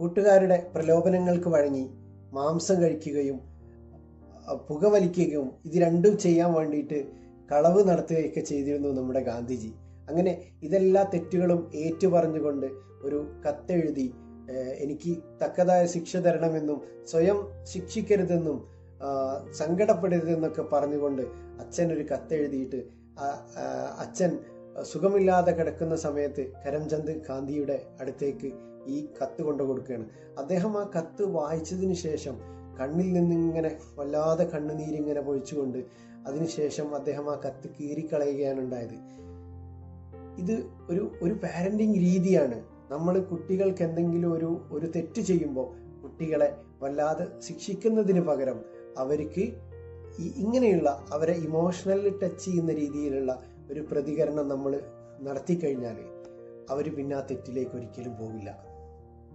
കൂട്ടുകാരുടെ പ്രലോഭനങ്ങൾക്ക് വഴങ്ങി മാംസം കഴിക്കുകയും പുകവലിക്കുകയും ഇത് രണ്ടും ചെയ്യാൻ വേണ്ടിയിട്ട് കളവ് നടത്തുകയൊക്കെ ചെയ്തിരുന്നു നമ്മുടെ ഗാന്ധിജി. അങ്ങനെ ഇതെല്ലാ തെറ്റുകളും ഏറ്റുപറഞ്ഞുകൊണ്ട് ഒരു കത്തെഴുതി എനിക്ക് തക്കതായ ശിക്ഷ തരണമെന്നും സ്വയം ശിക്ഷിക്കരുതെന്നും സങ്കടപ്പെടരുതെന്നൊക്കെ പറഞ്ഞുകൊണ്ട് അച്ഛൻ ഒരു കത്തെഴുതിയിട്ട് അച്ഛൻ സുഖമില്ലാതെ കിടക്കുന്ന സമയത്ത് കരംചന്ദ് ഗാന്ധിയുടെ അടുത്തേക്ക് ഈ കത്ത് കൊണ്ടു കൊടുക്കുകയാണ്. അദ്ദേഹം ആ കത്ത് വായിച്ചതിന് ശേഷം കണ്ണിൽ നിന്നിങ്ങനെ വല്ലാതെ കണ്ണുനീരിങ്ങനെ പൊഴിച്ചുകൊണ്ട് അതിനുശേഷം അദ്ദേഹം ആ കത്ത് കീറിക്കളയുകയാണ് ഉണ്ടായത്. ഇത് ഒരു പാരന്റിങ് രീതിയാണ്. നമ്മൾ കുട്ടികൾക്ക് എന്തെങ്കിലും ഒരു തെറ്റ് ചെയ്യുമ്പോൾ കുട്ടികളെ വല്ലാതെ ശിക്ഷിക്കുന്നതിന് പകരം അവർക്ക് ഇങ്ങനെയുള്ള അവരെ ഇമോഷണലി ടച്ച് ചെയ്യുന്ന രീതിയിലുള്ള ഒരു പ്രതികരണം നമ്മൾ നടത്തി കഴിഞ്ഞാൽ അവർ പിന്നെ ആ തെറ്റിലേക്ക് ഒരിക്കലും പോകില്ല.